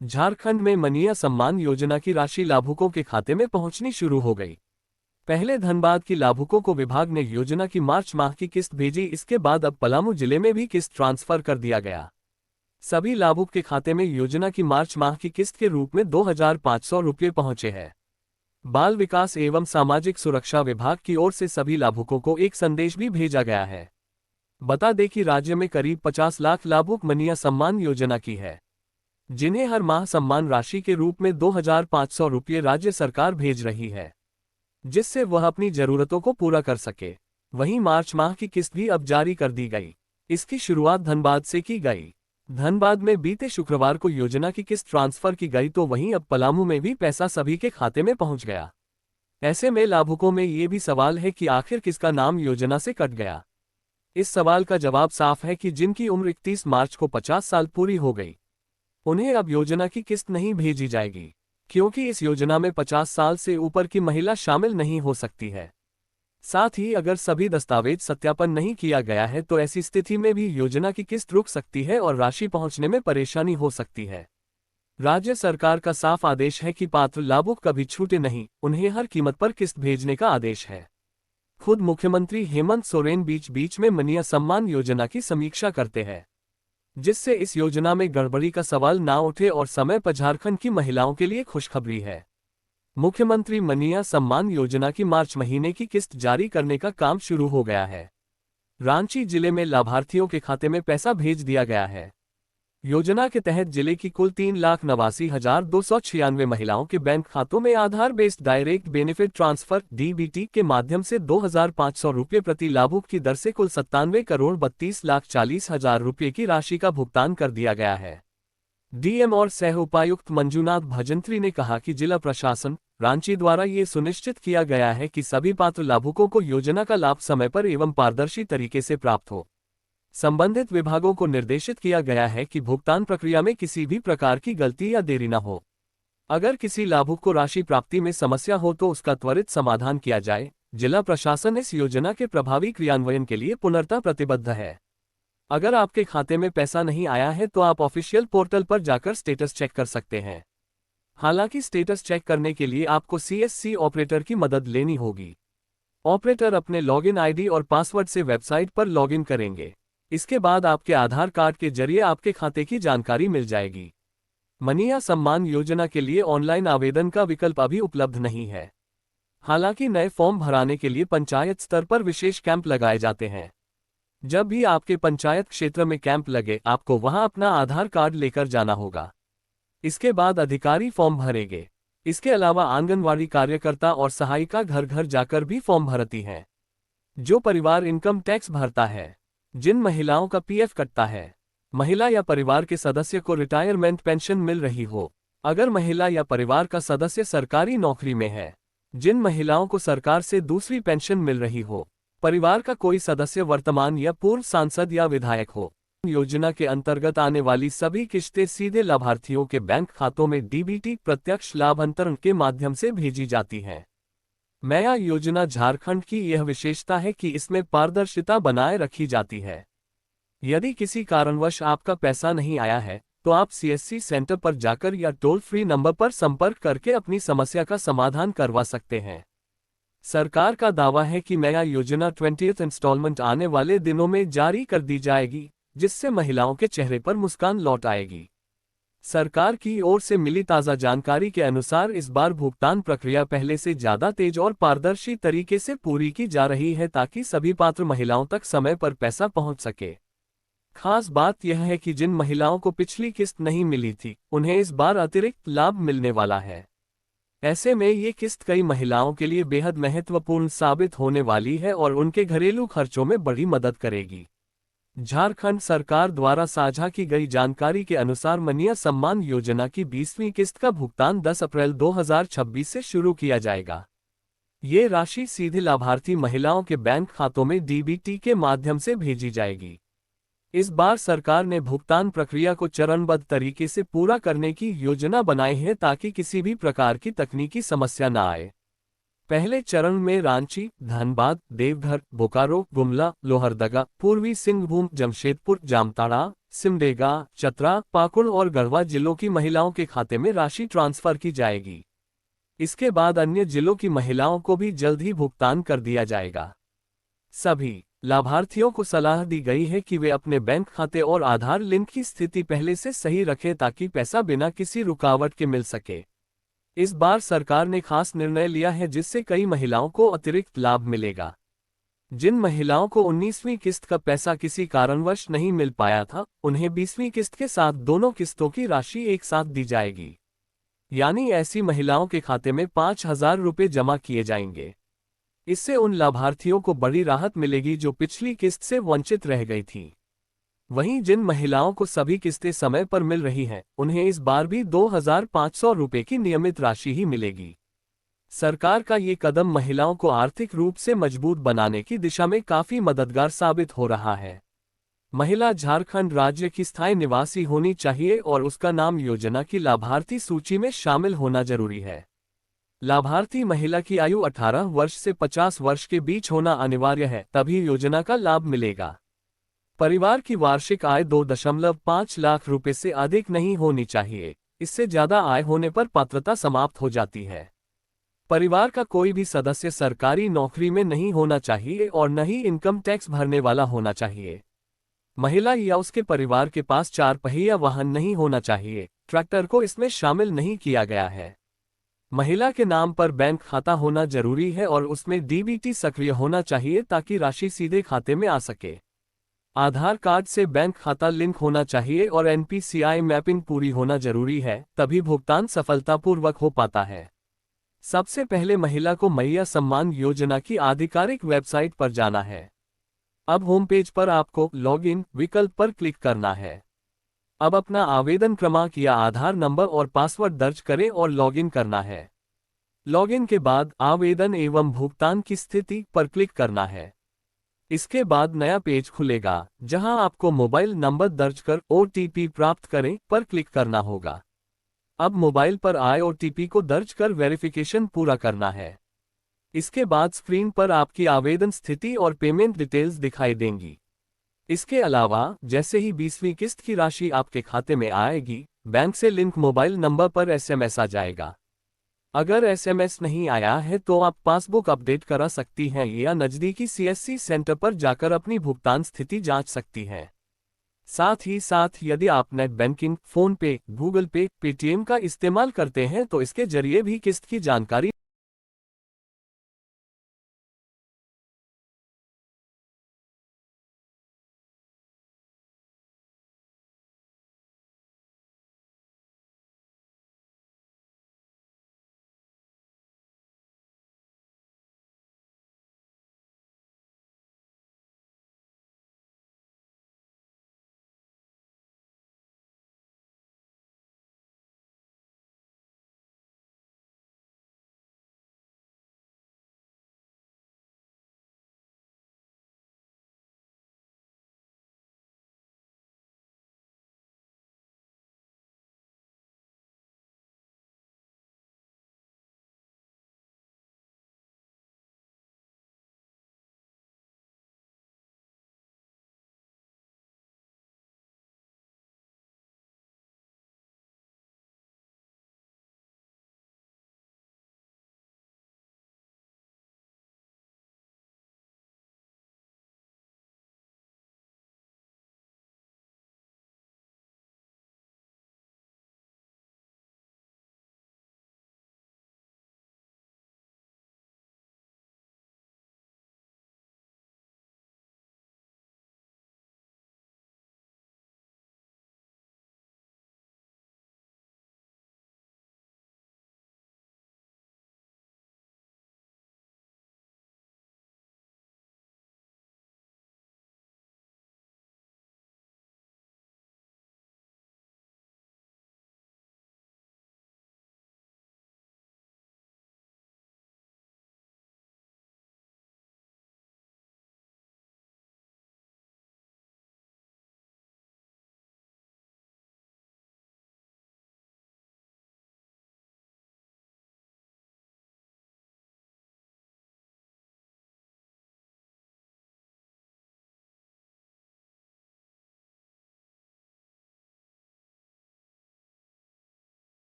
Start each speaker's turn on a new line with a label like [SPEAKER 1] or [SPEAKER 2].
[SPEAKER 1] झारखंड में मनिया सम्मान योजना की राशि लाभुकों के खाते में पहुंचनी शुरू हो गई। पहले धनबाद की लाभुकों को विभाग ने योजना की मार्च माह की किस्त भेजी। इसके बाद अब पलामू जिले में भी किस्त ट्रांसफर कर दिया गया। सभी लाभुक के खाते में योजना की मार्च माह की किस्त के रूप में 2,500 रुपये पहुंचे हैं। बाल विकास एवं सामाजिक सुरक्षा विभाग की ओर से सभी लाभुकों को एक संदेश भी भेजा गया है। बता दें कि राज्य में करीब 50 लाख लाभुक मनिया सम्मान योजना की है, जिन्हें हर माह सम्मान राशि के रूप में 2,500 रुपये राज्य सरकार भेज रही है, जिससे वह अपनी जरूरतों को पूरा कर सके। वहीं मार्च माह की किस्त भी अब जारी कर दी गई। इसकी शुरुआत धनबाद से की गई। धनबाद में बीते शुक्रवार को योजना की किस्त ट्रांसफर की गई, तो वहीं अब पलामू में भी पैसा सभी के खाते में पहुंच गया। ऐसे में लाभुकों में ये भी सवाल है कि आखिर किसका नाम योजना से कट गया। इस सवाल का जवाब साफ है कि जिनकी उम्र 31 मार्च को 50 साल पूरी हो गई, उन्हें अब योजना की किस्त नहीं भेजी जाएगी, क्योंकि इस योजना में 50 साल से ऊपर की महिला शामिल नहीं हो सकती है। साथ ही अगर सभी दस्तावेज सत्यापन नहीं किया गया है तो ऐसी स्थिति में भी योजना की किस्त रुक सकती है और राशि पहुंचने में परेशानी हो सकती है। राज्य सरकार का साफ आदेश है कि पात्र लाभुक कभी छूटे नहीं, उन्हें हर कीमत पर किस्त भेजने का आदेश है। खुद मुख्यमंत्री हेमंत सोरेन बीच बीच में मनिया सम्मान योजना की समीक्षा करते हैं, जिससे इस योजना में गड़बड़ी का सवाल ना उठे और समय पर झारखंड की महिलाओं के लिए खुशखबरी है। मुख्यमंत्री मनिया सम्मान योजना की मार्च महीने की किस्त जारी करने का काम शुरू हो गया है। रांची जिले में लाभार्थियों के खाते में पैसा भेज दिया गया है। योजना के तहत जिले की कुल 3,89,296 महिलाओं के बैंक खातों में Aadhaar based direct benefit transfer (डीबीटी) के माध्यम से 2,500 रुपये प्रति लाभुक की दर से कुल 97,32,40,000 रुपये की राशि का भुगतान कर दिया गया है। डीएम और सह उपायुक्त मंजूनाथ भजंत्री ने कहा कि जिला प्रशासन रांची द्वारा ये सुनिश्चित किया गया है कि सभी पात्र लाभुकों को योजना का लाभ समय पर एवं पारदर्शी तरीके से प्राप्त हो। संबंधित विभागों को निर्देशित किया गया है कि भुगतान प्रक्रिया में किसी भी प्रकार की गलती या देरी न हो। अगर किसी लाभुक को राशि प्राप्ति में समस्या हो तो उसका त्वरित समाधान किया जाए। जिला प्रशासन इस योजना के प्रभावी क्रियान्वयन के लिए पूर्णतः प्रतिबद्ध है। अगर आपके खाते में पैसा नहीं आया है तो आप ऑफिशियल पोर्टल पर जाकर स्टेटस चेक कर सकते हैं। हालांकि स्टेटस चेक करने के लिए आपको सीएससी ऑपरेटर की मदद लेनी होगी। ऑपरेटर अपने लॉगिन आईडी और पासवर्ड से वेबसाइट पर लॉगिन करेंगे। इसके बाद आपके आधार कार्ड के जरिए आपके खाते की जानकारी मिल जाएगी। मनिया सम्मान योजना के लिए ऑनलाइन आवेदन का विकल्प अभी उपलब्ध नहीं है। हालांकि नए फॉर्म भराने के लिए पंचायत स्तर पर विशेष कैंप लगाए जाते हैं। जब भी आपके पंचायत क्षेत्र में कैंप लगे, आपको वहां अपना आधार कार्ड लेकर जाना होगा। इसके बाद अधिकारी फॉर्म भरेंगे। इसके अलावा आंगनवाड़ी कार्यकर्ता और सहायिका घर घर जाकर भी फॉर्म भरती हैं। जो परिवार इनकम टैक्स भरता है, जिन महिलाओं का पीएफ कटता है, महिला या परिवार के सदस्य को रिटायरमेंट पेंशन मिल रही हो, अगर महिला या परिवार का सदस्य सरकारी नौकरी में है, जिन महिलाओं को सरकार से दूसरी पेंशन मिल रही हो, परिवार का कोई सदस्य वर्तमान या पूर्व सांसद या विधायक हो, योजना के अंतर्गत आने वाली सभी किश्तें सीधे लाभार्थियों के बैंक खातों में डीबीटी प्रत्यक्ष लाभ अंतरण के माध्यम से भेजी जाती हैं। मया योजना झारखंड की यह विशेषता है कि इसमें पारदर्शिता बनाए रखी जाती है। यदि किसी कारणवश आपका पैसा नहीं आया है तो आप सीएससी सेंटर पर जाकर या टोल फ्री नंबर पर संपर्क करके अपनी समस्या का समाधान करवा सकते हैं। सरकार का दावा है कि मया योजना 20th इंस्टॉलमेंट आने वाले दिनों में जारी कर दी जाएगी, जिससे महिलाओं के चेहरे पर मुस्कान लौट आएगी। सरकार की ओर से मिली ताज़ा जानकारी के अनुसार इस बार भुगतान प्रक्रिया पहले से ज्यादा तेज और पारदर्शी तरीके से पूरी की जा रही है, ताकि सभी पात्र महिलाओं तक समय पर पैसा पहुंच सके। खास बात यह है कि जिन महिलाओं को पिछली किस्त नहीं मिली थी, उन्हें इस बार अतिरिक्त लाभ मिलने वाला है। ऐसे में ये किस्त कई महिलाओं के लिए बेहद महत्वपूर्ण साबित होने वाली है और उनके घरेलू खर्चों में बड़ी मदद करेगी। झारखंड सरकार द्वारा साझा की गई जानकारी के अनुसार मनिया सम्मान योजना की 20वीं किस्त का भुगतान 10 अप्रैल 2026 से शुरू किया जाएगा। ये राशि सीधे लाभार्थी महिलाओं के बैंक खातों में डीबीटी के माध्यम से भेजी जाएगी। इस बार सरकार ने भुगतान प्रक्रिया को चरणबद्ध तरीके से पूरा करने की योजना बनाई है, ताकि किसी भी प्रकार की तकनीकी समस्या न आए। पहले चरण में रांची, धनबाद, देवघर, बोकारो, गुमला, लोहरदगा, पूर्वी सिंहभूम, जमशेदपुर, जामताड़ा, सिमडेगा, चतरा, पाकुड़ और गढ़वा जिलों की महिलाओं के खाते में राशि ट्रांसफर की जाएगी। इसके बाद अन्य जिलों की महिलाओं को भी जल्द ही भुगतान कर दिया जाएगा। सभी लाभार्थियों को सलाह दी गई है कि वे अपने बैंक खाते और आधार लिंक की स्थिति पहले से सही रखें ताकि पैसा बिना किसी रुकावट के मिल सके। इस बार सरकार ने खास निर्णय लिया है जिससे कई महिलाओं को अतिरिक्त लाभ मिलेगा। जिन महिलाओं को 19वीं किस्त का पैसा किसी कारणवश नहीं मिल पाया था, उन्हें 20वीं किस्त के साथ दोनों किस्तों की राशि एक साथ दी जाएगी। यानी ऐसी महिलाओं के खाते में 5,000 रुपये जमा किए जाएंगे। इससे उन लाभार्थियों को बड़ी राहत मिलेगी जो पिछली किस्त से वंचित रह गई थी। वहीं जिन महिलाओं को सभी किस्तें समय पर मिल रही हैं, उन्हें इस बार भी 2,500 रुपये की नियमित राशि ही मिलेगी। सरकार का ये कदम महिलाओं को आर्थिक रूप से मजबूत बनाने की दिशा में काफी मददगार साबित हो रहा है। महिला झारखंड राज्य की स्थायी निवासी होनी चाहिए और उसका नाम योजना की लाभार्थी सूची में शामिल होना जरूरी है। लाभार्थी महिला की आयु 18 वर्ष से 50 वर्ष के बीच होना अनिवार्य है, तभी योजना का लाभ मिलेगा। परिवार की वार्षिक आय 2.5 लाख रुपए से अधिक नहीं होनी चाहिए। इससे ज्यादा आय होने पर पात्रता समाप्त हो जाती है। परिवार का कोई भी सदस्य सरकारी नौकरी में नहीं होना चाहिए और न ही इनकम टैक्स भरने वाला होना चाहिए। महिला या उसके परिवार के पास 4 पहिया वाहन नहीं होना चाहिए। ट्रैक्टर को इसमें शामिल नहीं किया गया है। महिला के नाम पर बैंक खाता होना जरूरी है और उसमें डीबीटी सक्रिय होना चाहिए ताकि राशि सीधे खाते में आ सके। आधार कार्ड से बैंक खाता लिंक होना चाहिए और एनपीसीआई मैपिंग पूरी होना जरूरी है, तभी भुगतान सफलतापूर्वक हो पाता है। सबसे पहले महिला को मैया सम्मान योजना की आधिकारिक वेबसाइट पर जाना है। अब होम पेज पर आपको लॉगिन विकल्प पर क्लिक करना है। अब अपना आवेदन क्रमांक या आधार नंबर और पासवर्ड दर्ज करें और लॉगिन करना है। लॉगिन के बाद आवेदन एवं भुगतान की स्थिति पर क्लिक करना है। इसके बाद नया पेज खुलेगा जहां आपको मोबाइल नंबर दर्ज कर ओटीपी प्राप्त करें पर क्लिक करना होगा। अब मोबाइल पर आए ओटीपी को दर्ज कर वेरिफिकेशन पूरा करना है। इसके बाद स्क्रीन पर आपकी आवेदन स्थिति और पेमेंट डिटेल्स दिखाई देंगी। इसके अलावा जैसे ही 20वीं किस्त की राशि आपके खाते में आएगी, बैंक से लिंक मोबाइल नंबर पर एसएमएस आ जाएगा। अगर एसएमएस नहीं आया है तो आप पासबुक अपडेट करा सकती हैं या नज़दीकी सीएससी सेंटर पर जाकर अपनी भुगतान स्थिति जांच सकती हैं। साथ ही साथ यदि आप नेट बैंकिंग, फोन पे, गूगल पे, पेटीएम का इस्तेमाल करते हैं तो इसके जरिए भी किस्त की जानकारी